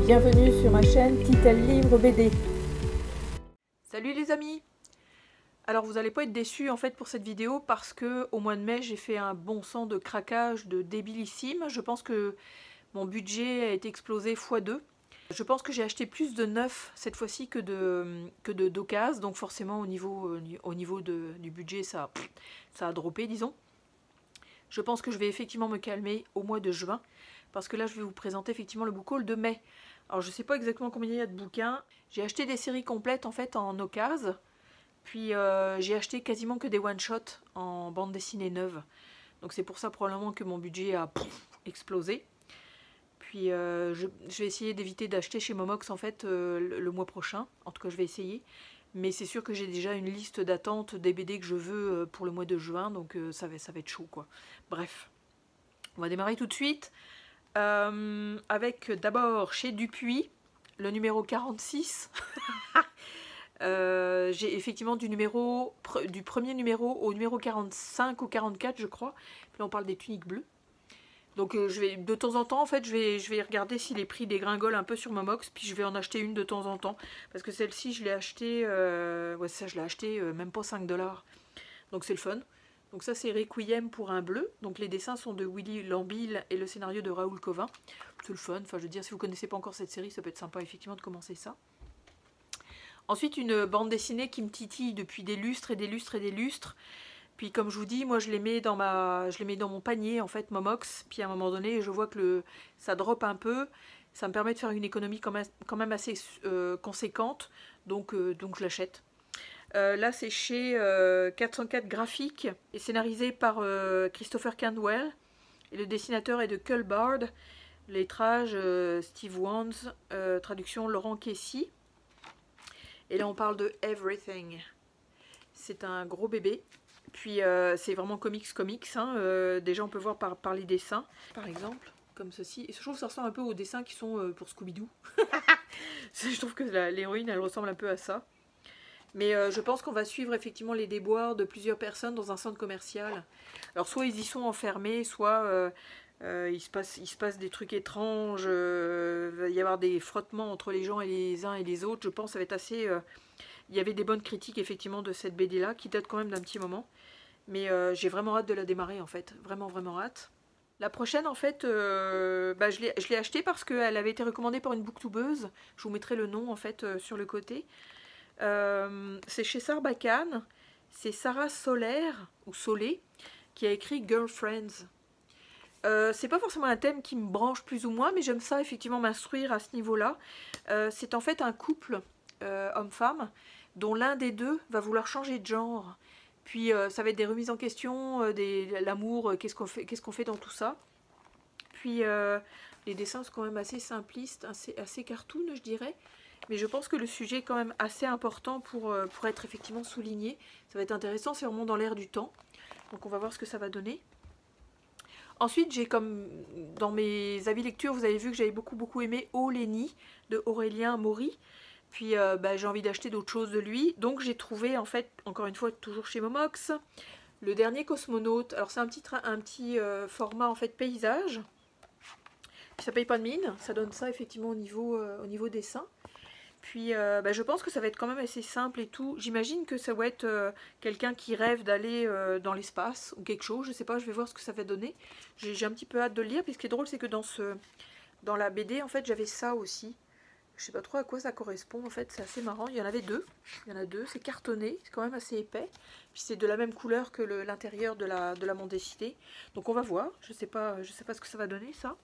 Bienvenue sur ma chaîne Titel Livre BD. Salut les amis! Alors vous n'allez pas être déçus en fait pour cette vidéo parce que au mois de mai j'ai fait un bon sang de craquage de débilissime. Je pense que mon budget a été explosé x2. Je pense que j'ai acheté plus de neuf cette fois-ci que d'occasion, donc forcément au niveau du budget ça a droppé disons. Je pense que je vais effectivement me calmer au mois de juin parce que là je vais vous présenter effectivement le book haul de mai. Alors je sais pas exactement combien il y a de bouquins. J'ai acheté des séries complètes en fait en occasion. Puis j'ai acheté quasiment que des one-shots en bande dessinée neuve. Donc c'est pour ça probablement que mon budget a explosé. Puis je vais essayer d'éviter d'acheter chez Momox en fait le mois prochain. En tout cas je vais essayer. Mais c'est sûr que j'ai déjà une liste d'attente des BD que je veux pour le mois de juin. Donc ça va être chaud quoi. Bref. On va démarrer tout de suite. Avec d'abord chez Dupuis, le numéro 46. J'ai effectivement du premier numéro au numéro 45 ou 44 je crois. Puis là on parle des tuniques bleues. Donc je vais de temps en temps en fait je vais regarder si les prix dégringolent un peu sur Momox. Puis je vais en acheter une de temps en temps. Parce que celle-ci je l'ai achetée, ouais ça je l'ai achetée même pas 5 $. Donc c'est le fun. Donc ça c'est Requiem pour un bleu. Donc les dessins sont de Willy Lambil et le scénario de Raoul Covin. C'est le fun. Enfin je veux dire si vous connaissez pas encore cette série ça peut être sympa effectivement de commencer ça. Ensuite une bande dessinée qui me titille depuis des lustres et des lustres et des lustres. Puis comme je vous dis moi je les mets dans mon panier en fait Momox. Puis à un moment donné je vois que ça drop un peu. Ça me permet de faire une économie quand même assez conséquente. Donc je l'achète. Là c'est chez 404 Graphiques et scénarisé par Christopher Cantwell et le dessinateur est de Cull Bard, lettrage Steve Wands, traduction Laurent Kessy. Et là on parle de Everything. C'est un gros bébé. Puis c'est vraiment comics hein. Déjà on peut voir par les dessins par exemple comme ceci. Et je trouve que ça ressemble un peu aux dessins qui sont pour Scooby-Doo. Je trouve que l'héroïne elle ressemble un peu à ça. Mais je pense qu'on va suivre effectivement les déboires de plusieurs personnes dans un centre commercial. Alors soit ils y sont enfermés, soit il se passe des trucs étranges, il va y avoir des frottements entre les gens et les uns et les autres. Je pense que ça va être assez... il y avait des bonnes critiques effectivement de cette BD là, qui date quand même d'un petit moment. Mais j'ai vraiment hâte de la démarrer en fait, vraiment vraiment hâte. La prochaine en fait, je l'ai achetée parce qu'elle avait été recommandée par une booktubeuse. Je vous mettrai le nom en fait sur le côté. C'est chez Sarbacane, c'est Sarah Solaire ou Solé qui a écrit Girlfriends. C'est pas forcément un thème qui me branche plus ou moins, mais j'aime ça effectivement m'instruire à ce niveau-là. C'est en fait un couple homme-femme dont l'un des deux va vouloir changer de genre. Puis ça va être des remises en question, l'amour, qu'est-ce qu'on fait dans tout ça. Puis les dessins sont quand même assez simplistes, assez cartoon je dirais. Mais je pense que le sujet est quand même assez important pour être effectivement souligné. Ça va être intéressant, c'est vraiment dans l'air du temps. Donc on va voir ce que ça va donner. Ensuite, j'ai comme dans mes avis lecture, vous avez vu que j'avais beaucoup aimé Oh Lenny de Aurélien Maury. Puis j'ai envie d'acheter d'autres choses de lui. Donc j'ai trouvé en fait, encore une fois, toujours chez Momox, le dernier cosmonaute. Alors c'est un petit format en fait paysage. Ça paye pas de mine, ça donne ça effectivement au niveau dessin. Puis je pense que ça va être quand même assez simple et tout. J'imagine que ça va être quelqu'un qui rêve d'aller dans l'espace ou quelque chose. Je sais pas, je vais voir ce que ça va donner. J'ai un petit peu hâte de le lire. Puis ce qui est drôle, c'est que dans la BD, en fait, j'avais ça aussi. Je sais pas trop à quoi ça correspond. En fait, c'est assez marrant. Il y en avait deux. Il y en a deux. C'est cartonné. C'est quand même assez épais. Puis c'est de la même couleur que l'intérieur de la bande dessinée. Donc on va voir. Je sais pas ce que ça va donner, ça.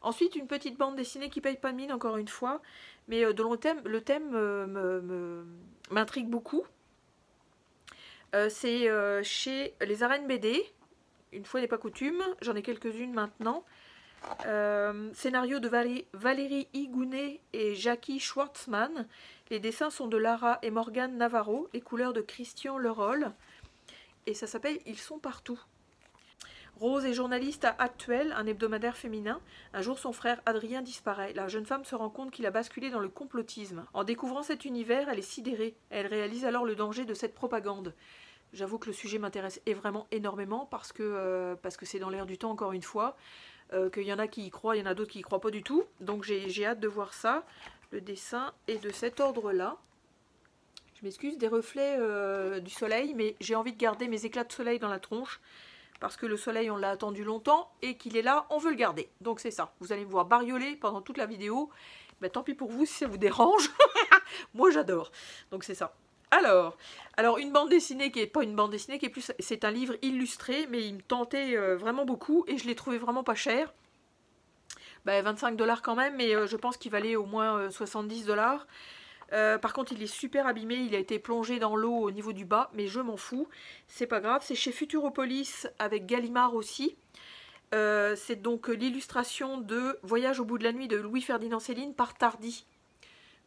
Ensuite, une petite bande dessinée qui paye pas de mine, encore une fois, mais dont le thème m'intrigue beaucoup. C'est chez Les Arènes BD, une fois n'est pas coutume, j'en ai quelques-unes maintenant. Scénario de Valérie Higounet et Jackie Schwartzman. Les dessins sont de Lara et Morgane Navarro, les couleurs de Christian Leroll. Et ça s'appelle Ils sont partout. Rose est journaliste à Actuel, un hebdomadaire féminin. Un jour, son frère Adrien disparaît. La jeune femme se rend compte qu'il a basculé dans le complotisme. En découvrant cet univers, elle est sidérée. Elle réalise alors le danger de cette propagande. J'avoue que le sujet m'intéresse vraiment énormément parce que c'est dans l'air du temps, encore une fois. qu'il y en a qui y croient, il y en a d'autres qui y croient pas du tout. Donc j'ai hâte de voir ça. Le dessin est de cet ordre-là. Je m'excuse des reflets du soleil, mais j'ai envie de garder mes éclats de soleil dans la tronche. Parce que le soleil, on l'a attendu longtemps, et qu'il est là, on veut le garder. Donc c'est ça. Vous allez me voir barioler pendant toute la vidéo. Ben, tant pis pour vous si ça vous dérange. Moi j'adore. Donc c'est ça. Alors une bande dessinée qui est pas une bande dessinée, qui est plus, c'est un livre illustré, mais il me tentait vraiment beaucoup et je l'ai trouvé vraiment pas cher. Ben, 25 $ quand même, mais je pense qu'il valait au moins 70 $. Par contre, il est super abîmé, il a été plongé dans l'eau au niveau du bas, mais je m'en fous, c'est pas grave. C'est chez Futuropolis avec Gallimard aussi. C'est donc l'illustration de Voyage au bout de la nuit de Louis-Ferdinand Céline par Tardy.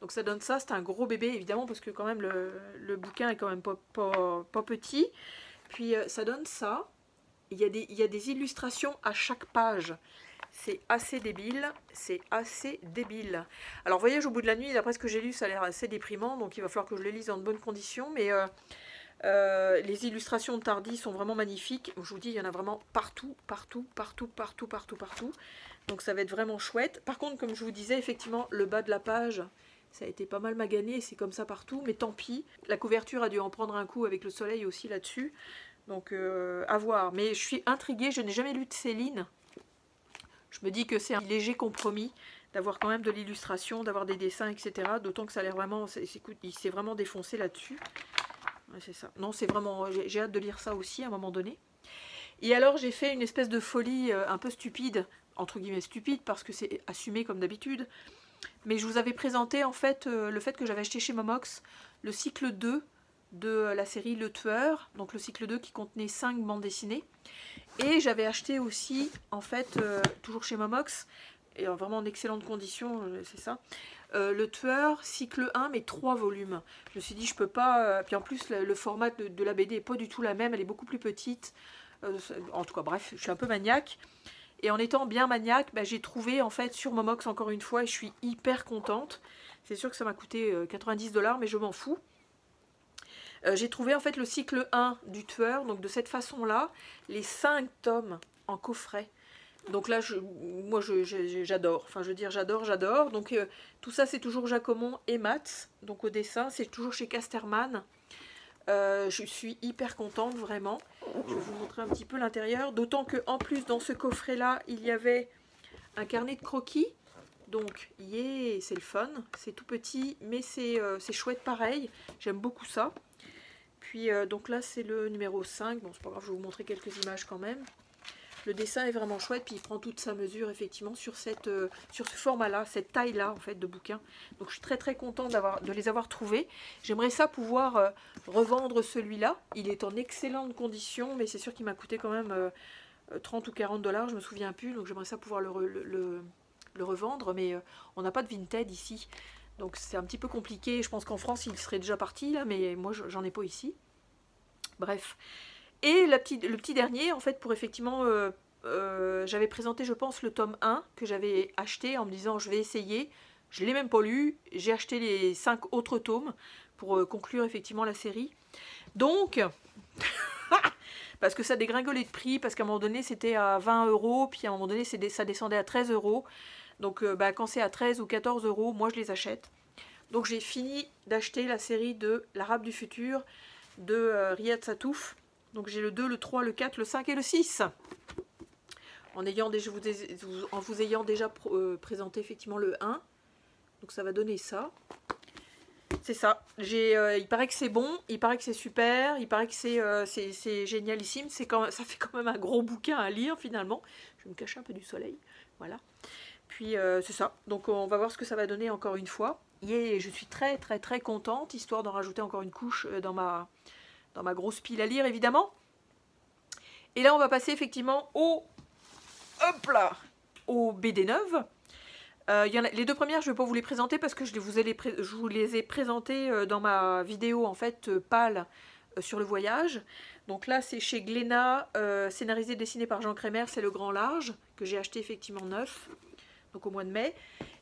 Donc ça donne ça, c'est un gros bébé évidemment parce que quand même le bouquin est quand même pas petit. Puis ça donne ça, il y a des illustrations à chaque page. C'est assez débile, c'est assez débile. Alors Voyage au bout de la nuit, d'après ce que j'ai lu, ça a l'air assez déprimant, donc il va falloir que je le lise dans de bonnes conditions, mais les illustrations de Tardy sont vraiment magnifiques. Je vous dis, il y en a vraiment partout, partout, partout, partout, partout, partout. Donc ça va être vraiment chouette. Par contre, comme je vous disais, effectivement, le bas de la page, ça a été pas mal magané, c'est comme ça partout, mais tant pis. La couverture a dû en prendre un coup avec le soleil aussi là-dessus. Donc à voir. Mais je suis intriguée, je n'ai jamais lu de Céline. Je me dis que c'est un léger compromis d'avoir quand même de l'illustration, d'avoir des dessins, etc. D'autant que ça a l'air vraiment, il s'est vraiment défoncé là-dessus. Ouais, c'est ça. Non, c'est vraiment, j'ai hâte de lire ça aussi à un moment donné. Et alors j'ai fait une espèce de folie un peu stupide, entre guillemets stupide, parce que c'est assumé comme d'habitude. Mais je vous avais présenté en fait le fait que j'avais acheté chez Momox le cycle 2 de la série Le Tueur, donc le cycle 2 qui contenait 5 bandes dessinées. Et j'avais acheté aussi, en fait, toujours chez Momox, et vraiment en excellentes conditions, c'est ça, Le Tueur, cycle 1, mais 3 volumes. Je me suis dit, je peux pas... puis en plus, le format de la BD n'est pas du tout la même, elle est beaucoup plus petite. En tout cas, bref, je suis un peu maniaque. Et en étant bien maniaque, bah, j'ai trouvé en fait sur Momox encore une fois et je suis hyper contente. C'est sûr que ça m'a coûté 90 $, mais je m'en fous. J'ai trouvé en fait le cycle 1 du Tueur, donc de cette façon-là, les 5 tomes en coffret. Donc là, moi j'adore, enfin je veux dire j'adore. Donc tout ça c'est toujours Jacomon et Mats, donc au dessin, c'est toujours chez Casterman. Je suis hyper contente vraiment. Je vais vous montrer un petit peu l'intérieur, d'autant que en plus dans ce coffret là il y avait un carnet de croquis, donc yeah, c'est le fun, c'est tout petit mais c'est chouette pareil, j'aime beaucoup ça. Puis donc là c'est le numéro 5, bon c'est pas grave, je vais vous montrer quelques images quand même. Le dessin est vraiment chouette, puis il prend toute sa mesure effectivement sur ce format-là, cette taille-là en fait de bouquin. Donc je suis très très contente de les avoir trouvés. J'aimerais ça pouvoir revendre celui-là. Il est en excellente condition, mais c'est sûr qu'il m'a coûté quand même 30 ou 40 $, je me souviens plus. Donc j'aimerais ça pouvoir le revendre, mais on n'a pas de Vinted ici. Donc c'est un petit peu compliqué. Je pense qu'en France il serait déjà parti là, mais moi j'en ai pas ici. Bref. Et le petit dernier, en fait, pour effectivement, j'avais présenté, je pense, le tome 1 que j'avais acheté en me disant je vais essayer. Je ne l'ai même pas lu. J'ai acheté les 5 autres tomes pour conclure effectivement la série. Donc, parce que ça dégringolait de prix, parce qu'à un moment donné c'était à 20 €, puis à un moment donné ça descendait à 13 €. Donc quand c'est à 13 ou 14 €, moi je les achète. Donc j'ai fini d'acheter la série de L'Arabe du futur de Riyad Sattouf. Donc j'ai le 2, le 3, le 4, le 5 et le 6. En vous ayant déjà présenté effectivement le 1. Donc ça va donner ça. C'est ça. Il paraît que c'est bon, il paraît que c'est super, il paraît que c'est génialissime. Ça fait quand même un gros bouquin à lire finalement. Je vais me cacher un peu du soleil. Voilà. Puis c'est ça. Donc on va voir ce que ça va donner encore une fois. Et je suis très très très contente, histoire d'en rajouter encore une couche dans ma grosse pile à lire évidemment. Et là on va passer effectivement au BD neuves. Les deux premières je ne vais pas vous les présenter parce que je vous les ai présentées dans ma vidéo en fait pâle sur le voyage. Donc là c'est chez Glénat, scénarisé et dessiné par Jean Crémer, c'est le grand large que j'ai acheté effectivement neuf, donc au mois de mai.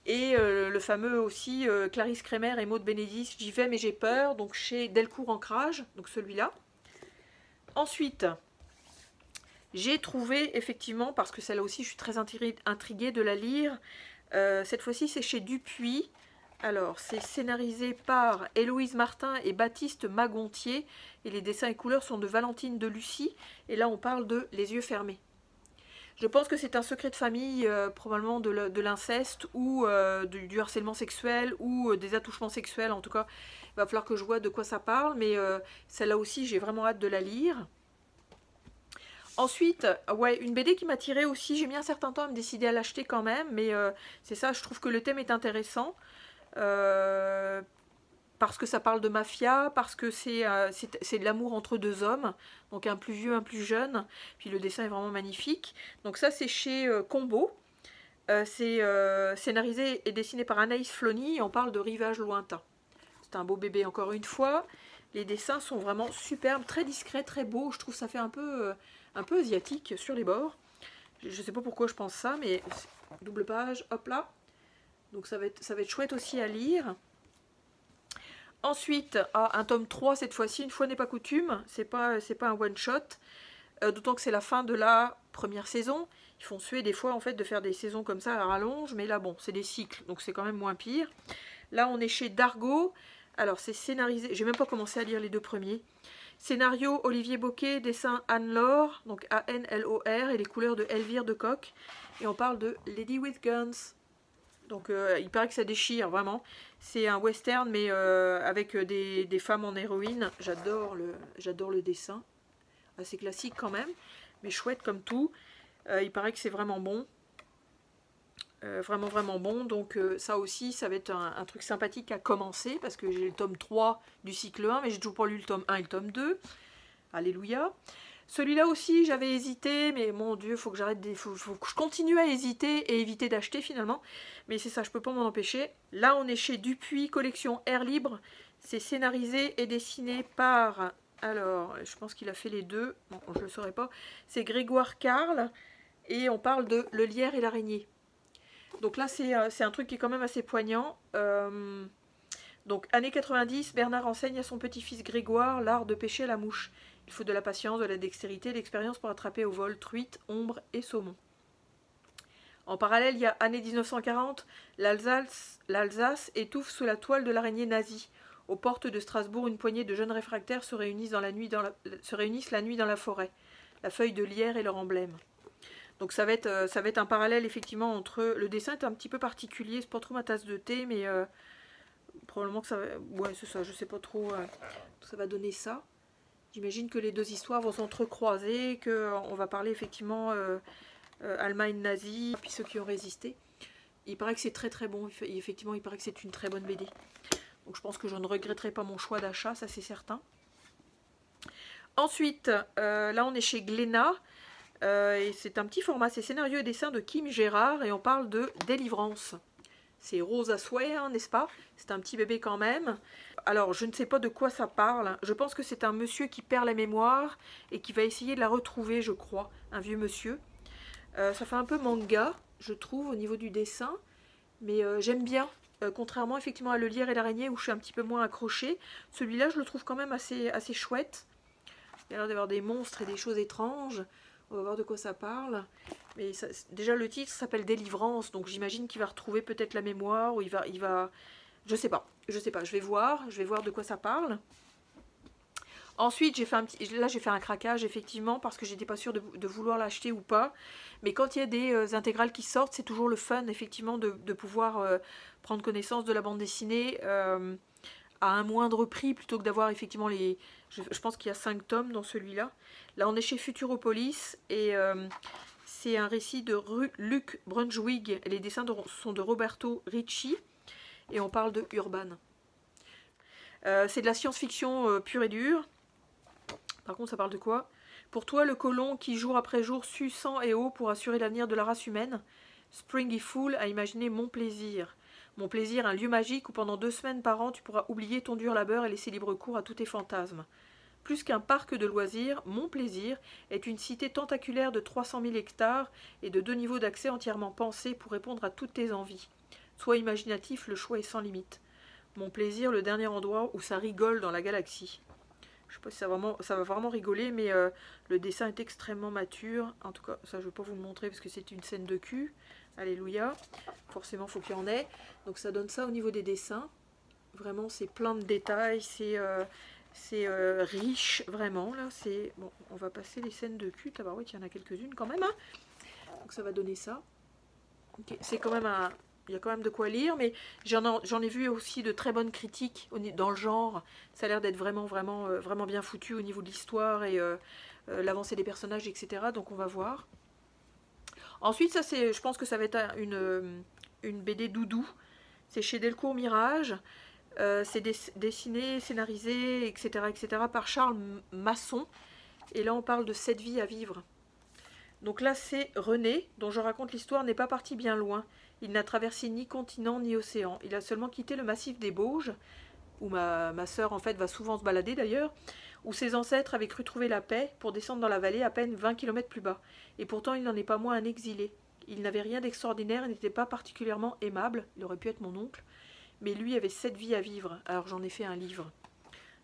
Et le fameux aussi Clarisse Crémer et Maud Bénédis, J'y vais mais j'ai peur, donc chez Delcourt Ancrage, donc celui-là. Ensuite, J'ai trouvé effectivement, parce que celle-là aussi je suis très intriguée de la lire, cette fois-ci c'est chez Dupuis. Alors c'est scénarisé par Héloïse Martin et Baptiste Magontier et les dessins et couleurs sont de Valentine Delucy et là on parle de Les yeux fermés. Je pense que c'est un secret de famille, probablement de l'inceste ou du harcèlement sexuel ou des attouchements sexuels. En tout cas, il va falloir que je vois de quoi ça parle, mais celle-là aussi, j'ai vraiment hâte de la lire. Ensuite, ouais, une BD qui m'a tirée aussi, j'ai mis un certain temps à me décider à l'acheter quand même, mais c'est ça, je trouve que le thème est intéressant. Parce que ça parle de mafia, parce que c'est de l'amour entre deux hommes, donc un plus vieux, un plus jeune, puis le dessin est vraiment magnifique. Donc ça c'est chez Combo, c'est scénarisé et dessiné par Anaïs Flony, et on parle de rivage lointain. C'est un beau bébé encore une fois, les dessins sont vraiment superbes, très discrets, très beaux, je trouve ça fait un peu asiatique sur les bords. Je ne sais pas pourquoi je pense ça, mais double page, hop là. Donc ça va être chouette aussi à lire. Ensuite, un tome 3 cette fois-ci, une fois n'est pas coutume, c'est pas un one-shot, d'autant que c'est la fin de la première saison. Ils font suer des fois en fait de faire des saisons comme ça à rallonge, mais là bon, c'est des cycles, donc c'est quand même moins pire. Là on est chez Dargaud, alors c'est scénarisé, j'ai même pas commencé à lire les deux premiers. Scénario Olivier Bocquet, dessin Anne-Laure, donc A-N-L-O-R, et les couleurs de Elvire de Coq, et on parle de Lady with Guns. Donc il paraît que ça déchire vraiment. C'est un western mais avec des femmes en héroïne. J'adore le dessin. Assez classique quand même. Mais chouette comme tout. Il paraît que c'est vraiment bon. Vraiment bon. Donc ça aussi ça va être un truc sympathique à commencer. Parce que j'ai le tome 3 du cycle 1. Mais j'ai toujours pas lu le tome 1 et le tome 2. Alléluia. Celui-là aussi, j'avais hésité, mais mon Dieu, faut que j'arrête, faut que je continue à hésiter et éviter d'acheter finalement. Mais c'est ça, je peux pas m'en empêcher. Là, on est chez Dupuis, collection Air Libre. C'est scénarisé et dessiné par, alors, je pense qu'il a fait les deux, bon, je le saurais pas. C'est Grégoire Carle et on parle de Le Lierre et l'araignée. Donc là, c'est un truc qui est quand même assez poignant. Donc, années 90, Bernard enseigne à son petit-fils Grégoire l'art de pêcher la mouche. Il faut de la patience, de la dextérité, de l'expérience pour attraper au vol truites, ombres et saumons. En parallèle, il y a années 1940, l'Alsace étouffe sous la toile de l'araignée nazie. Aux portes de Strasbourg, une poignée de jeunes réfractaires se réunissent la nuit dans la forêt. La feuille de lierre est leur emblème. Donc ça va être un parallèle effectivement entre... Le dessin est un petit peu particulier, c'est pas trop ma tasse de thé, mais probablement que ça va... Ouais, c'est ça, je sais pas trop... ça va donner ça. J'imagine que les deux histoires vont s'entrecroiser, qu'on va parler effectivement Allemagne nazie, puis ceux qui ont résisté. Il paraît que c'est très très bon, effectivement il paraît que c'est une très bonne BD. Donc je pense que je ne regretterai pas mon choix d'achat, ça c'est certain. Ensuite, là on est chez Glénat, et c'est un petit format, c'est scénario et dessin de Kim Gérard, et on parle de délivrance. C'est rose à souhait, hein, n'est-ce pas? C'est un petit bébé quand même. Alors, je ne sais pas de quoi ça parle. Je pense que c'est un monsieur qui perd la mémoire et qui va essayer de la retrouver, je crois. Un vieux monsieur. Ça fait un peu manga, je trouve, au niveau du dessin. Mais j'aime bien. Contrairement, effectivement, à Le Lierre et l'araignée, où je suis un petit peu moins accrochée. Celui-là, je le trouve quand même assez chouette. Il y a l'air d'avoir des monstres et des choses étranges. On va voir de quoi ça parle. Mais ça, déjà le titre s'appelle Délivrance, donc j'imagine qu'il va retrouver peut-être la mémoire, ou il va... Je sais pas, je vais voir de quoi ça parle. Ensuite, j'ai fait un craquage, effectivement, parce que j'étais pas sûre de vouloir l'acheter ou pas. Mais quand il y a des intégrales qui sortent, c'est toujours le fun, effectivement, de pouvoir prendre connaissance de la bande dessinée à un moindre prix, plutôt que d'avoir effectivement les... Je pense qu'il y a 5 tomes dans celui-là. Là, on est chez Futuropolis, et c'est un récit de Luc Brunswick. Les dessins sont de Roberto Ricci, et on parle de Urban. C'est de la science-fiction pure et dure. Par contre, ça parle de quoi? Pour toi, le colon qui, jour après jour, sue sang et eau pour assurer l'avenir de la race humaine, Springy Fool a imaginé Mon Plaisir. Mon Plaisir, un lieu magique où pendant 2 semaines par an, tu pourras oublier ton dur labeur et laisser libre cours à tous tes fantasmes. Plus qu'un parc de loisirs, Mon Plaisir est une cité tentaculaire de 300 000 hectares et de 2 niveaux d'accès entièrement pensés pour répondre à toutes tes envies. Sois imaginatif, le choix est sans limite. Mon Plaisir, le dernier endroit où ça rigole dans la galaxie. Je sais pas si ça va vraiment rigoler, mais le dessin est extrêmement mature. En tout cas, ça je ne vais pas vous le montrer parce que c'est une scène de cul. Alléluia. Forcément, il faut qu'il y en ait. Donc ça donne ça au niveau des dessins. Vraiment, c'est plein de détails. C'est riche, vraiment. Là, bon, on va passer les scènes de cul. Tabarouette, il y en a quelques-unes quand même. Hein. Donc ça va donner ça. Okay. C'est quand même il y a quand même de quoi lire, mais j'en ai vu aussi de très bonnes critiques dans le genre. Ça a l'air d'être vraiment bien foutu au niveau de l'histoire et l'avancée des personnages, etc. Donc on va voir. Ensuite, ça je pense que ça va être une BD doudou. C'est chez Delcourt Mirage. C'est dessiné, scénarisé, etc., par Charles Masson. Et là, on parle de 7 vies à vivre. Donc là, c'est René, dont je raconte l'histoire, n'est pas parti bien loin. Il n'a traversé ni continent ni océan. Il a seulement quitté le massif des Bauges, où ma sœur en fait va souvent se balader d'ailleurs, où ses ancêtres avaient cru trouver la paix pour descendre dans la vallée à peine 20 km plus bas. Et pourtant, il n'en est pas moins un exilé. Il n'avait rien d'extraordinaire et n'était pas particulièrement aimable. Il aurait pu être mon oncle. Mais lui avait 7 vies à vivre. Alors j'en ai fait un livre.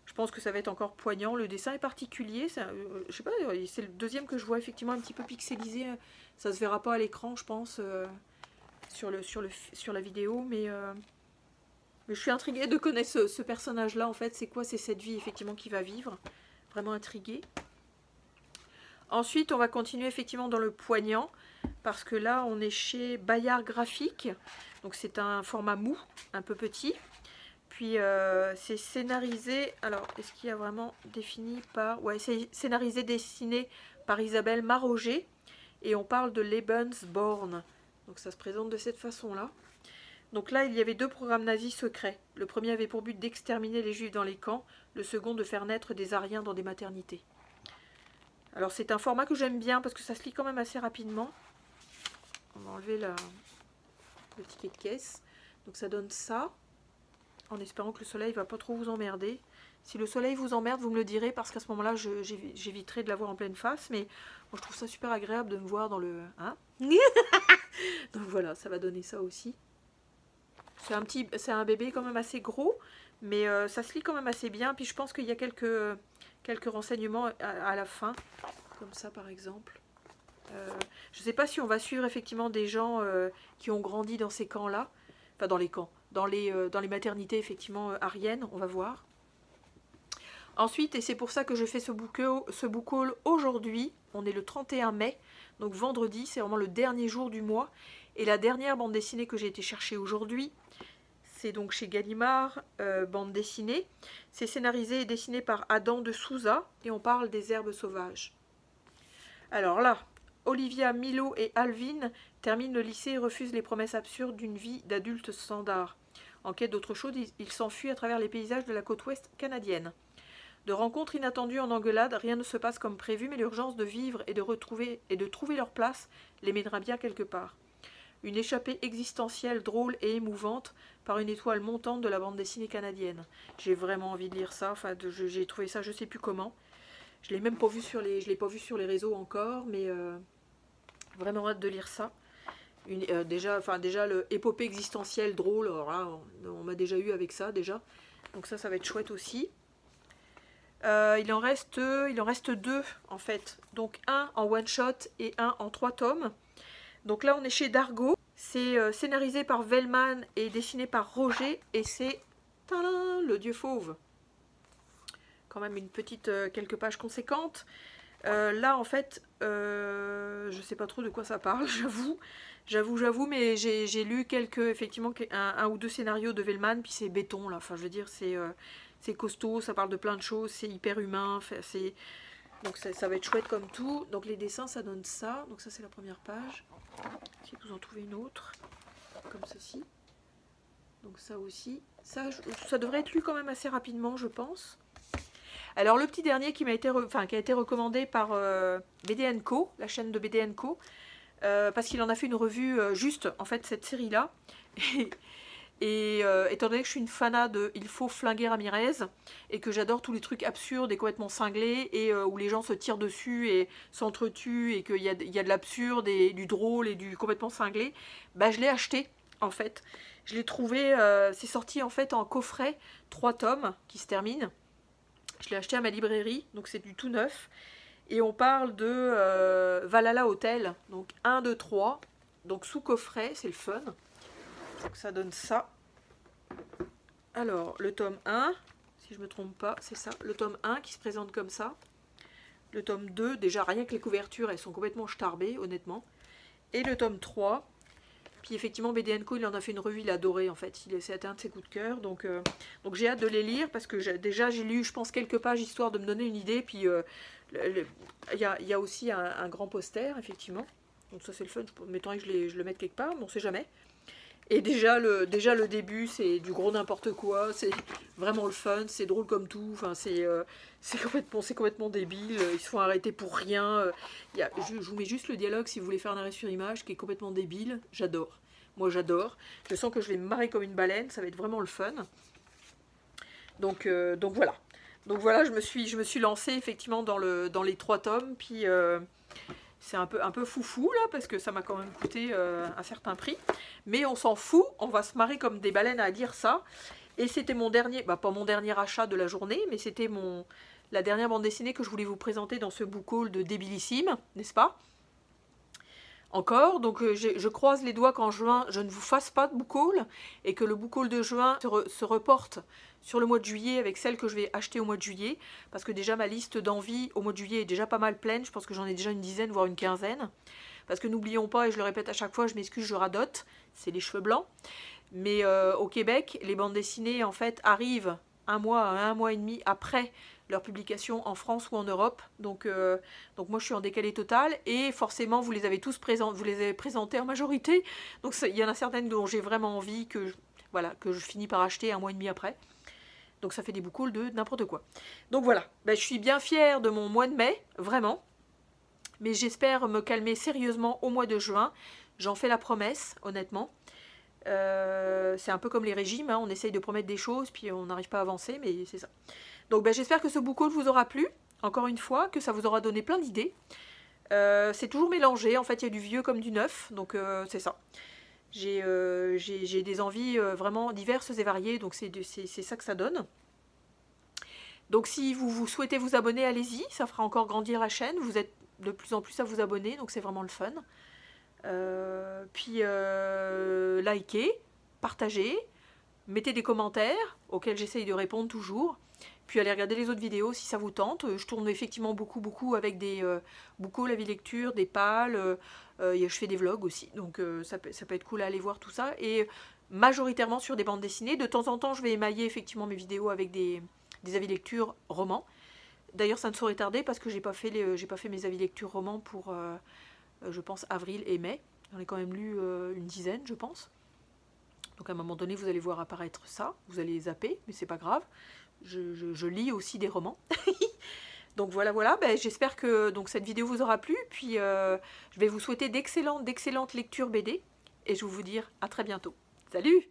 Je pense que ça va être encore poignant. Le dessin est particulier. Je sais pas, c'est le deuxième que je vois effectivement un petit peu pixelisé. Ça se verra pas à l'écran, je pense, sur la vidéo. Mais je suis intriguée de connaître ce personnage-là. En fait, c'est quoi cette vie effectivement qu'il va vivre? Vraiment intriguée. Ensuite, on va continuer effectivement dans le poignant. Parce que là, on est chez Bayard Graphique. Donc c'est un format mou, un peu petit. Puis c'est scénarisé, alors est-ce qu'il y a vraiment défini par... Ouais, c'est scénarisé, dessiné par Isabelle Maroger. Et on parle de Lebensborn. Donc ça se présente de cette façon-là. Donc là, il y avait 2 programmes nazis secrets. Le premier avait pour but d'exterminer les juifs dans les camps. Le second de faire naître des Aryens dans des maternités. Alors c'est un format que j'aime bien parce que ça se lit quand même assez rapidement. On va enlever le ticket de caisse. Donc ça donne ça. En espérant que le soleil ne va pas trop vous emmerder. Si le soleil vous emmerde, vous me le direz, parce qu'à ce moment-là, j'éviterai de l'avoir en pleine face. Mais moi, je trouve ça super agréable de me voir dans le... Hein. Donc voilà, ça va donner ça aussi. C'est un bébé quand même assez gros, mais ça se lit quand même assez bien. Puis je pense qu'il y a quelques renseignements à la fin, comme ça par exemple. Je ne sais pas si on va suivre effectivement des gens qui ont grandi dans ces camps-là. Enfin, dans les camps. Dans les maternités, effectivement, aryennes. On va voir. Ensuite, et c'est pour ça que je fais ce book haul aujourd'hui. On est le 31 mai. Donc vendredi, c'est vraiment le dernier jour du mois. Et la dernière bande dessinée que j'ai été chercher aujourd'hui, c'est donc chez Gallimard, bande dessinée. C'est scénarisé et dessiné par Adam de Souza. Et on parle des herbes sauvages. Alors là... Olivia, Milo et Alvin terminent le lycée et refusent les promesses absurdes d'une vie d'adulte standard. En quête d'autre chose, ils s'enfuient à travers les paysages de la côte ouest canadienne. De rencontres inattendues en engueulade, rien ne se passe comme prévu, mais l'urgence de vivre et de trouver leur place les mènera bien quelque part. Une échappée existentielle drôle et émouvante par une étoile montante de la bande dessinée canadienne. J'ai vraiment envie de lire ça, enfin, j'ai trouvé ça je sais plus comment. Je l'ai même pas vu sur les réseaux encore, mais vraiment hâte de lire ça. Déjà l'épopée existentielle drôle, alors là, on m'a déjà eu avec ça déjà. Donc ça va être chouette aussi. Il en reste 2 en fait. Donc un en one shot et un en 3 tomes. Donc là on est chez Dargaud. C'est scénarisé par Vellman et dessiné par Roger. Et c'est le dieu fauve. Quand même une petite quelques pages conséquentes. Là en fait je sais pas trop de quoi ça parle, j'avoue, mais j'ai lu effectivement un ou 2 scénarios de Vellman, puis c'est béton là, enfin je veux dire c'est costaud, ça parle de plein de choses, c'est hyper humain, donc ça va être chouette comme tout. Donc les dessins ça donne ça, donc ça c'est la première page, si vous en trouvez une autre comme ceci, donc ça aussi, ça devrait être lu quand même assez rapidement je pense. Alors le petit dernier qui a été recommandé par BD & Co, la chaîne de BD & Co, parce qu'il en a fait une revue juste, en fait, cette série-là. Et étant donné que je suis une fanat de Il faut flinguer Ramirez, et que j'adore tous les trucs absurdes et complètement cinglés, et où les gens se tirent dessus et s'entretuent, et qu'il y a de l'absurde et du drôle et du complètement cinglé, bah je l'ai acheté, en fait. Je l'ai trouvé, c'est sorti en fait en coffret, 3 tomes qui se terminent. Je l'ai acheté à ma librairie, donc c'est du tout neuf. Et on parle de Valhalla Hotel, donc 1, 2, 3, donc sous coffret, c'est le fun. Donc ça donne ça. Alors, le tome 1, si je ne me trompe pas, c'est ça, le tome 1 qui se présente comme ça. Le tome 2, déjà rien que les couvertures, elles sont complètement starbées, honnêtement. Et le tome 3, puis effectivement BD & Co, il en a fait une revue, il a adoré en fait, c'était un de ses coups de cœur, donc j'ai hâte de les lire, parce que déjà j'ai lu, je pense, quelques pages, histoire de me donner une idée, puis il y a aussi un grand poster, effectivement, donc ça c'est le fun, je m'étonnerais que je le mette quelque part, mais on sait jamais. Et déjà le début, c'est du gros n'importe quoi, c'est vraiment le fun, c'est drôle comme tout, enfin c'est complètement débile, ils se font arrêter pour rien. Je vous mets juste le dialogue si vous voulez faire un arrêt sur image qui est complètement débile, j'adore. Moi j'adore, je sens que je vais me marrer comme une baleine, ça va être vraiment le fun. Donc voilà. Donc voilà, je me suis lancée effectivement dans les 3 tomes, puis c'est un peu foufou là, parce que ça m'a quand même coûté un certain prix. Mais on s'en fout, on va se marrer comme des baleines à dire ça. Et c'était mon dernier, pas mon dernier achat de la journée, mais c'était la dernière bande dessinée que je voulais vous présenter dans ce book haul de Débilissime, n'est-ce pas? Encore, donc je croise les doigts qu'en juin, je ne vous fasse pas de book haul, et que le book haul de juin se reporte sur le mois de juillet avec celle que je vais acheter au mois de juillet, parce que déjà ma liste d'envie au mois de juillet est déjà pas mal pleine, je pense que j'en ai déjà une dizaine, voire une quinzaine, parce que n'oublions pas, et je le répète à chaque fois, je m'excuse, je radote, c'est les cheveux blancs, mais au Québec, les bandes dessinées en fait arrivent un mois et demi après leur publication en France ou en Europe, donc moi je suis en décalé total, et forcément vous les avez tous présentés en majorité, donc il y en a certaines dont j'ai vraiment envie que je finis par acheter un mois et demi après. Donc ça fait des book hauls de n'importe quoi. Donc voilà, je suis bien fière de mon mois de mai, vraiment. Mais j'espère me calmer sérieusement au mois de juin. J'en fais la promesse, honnêtement. C'est un peu comme les régimes, hein, on essaye de promettre des choses, puis on n'arrive pas à avancer, mais c'est ça. Donc j'espère que ce book haul vous aura plu, encore une fois, que ça vous aura donné plein d'idées. C'est toujours mélangé, en fait il y a du vieux comme du neuf, donc c'est ça. J'ai des envies vraiment diverses et variées, donc c'est ça que ça donne. Donc si vous souhaitez vous abonner, allez-y, ça fera encore grandir la chaîne, vous êtes de plus en plus à vous abonner, donc c'est vraiment le fun. Puis likez, partagez, mettez des commentaires auxquels j'essaye de répondre toujours. Puis allez regarder les autres vidéos si ça vous tente. Je tourne effectivement beaucoup avec des book hauls, la vie lecture, des pales. Je fais des vlogs aussi, donc ça peut être cool à aller voir tout ça. Et majoritairement sur des bandes dessinées. De temps en temps, je vais émailler effectivement mes vidéos avec des avis lecture romans. D'ailleurs, ça ne saurait tarder parce que j'ai pas fait mes avis lecture romans pour, je pense, avril et mai. J'en ai quand même lu une dizaine, je pense. Donc à un moment donné, vous allez voir apparaître ça. Vous allez zapper, mais c'est pas grave. Je lis aussi des romans. Donc voilà, j'espère que cette vidéo vous aura plu. Puis je vais vous souhaiter d'excellentes lectures BD. Et je vais vous dire à très bientôt. Salut!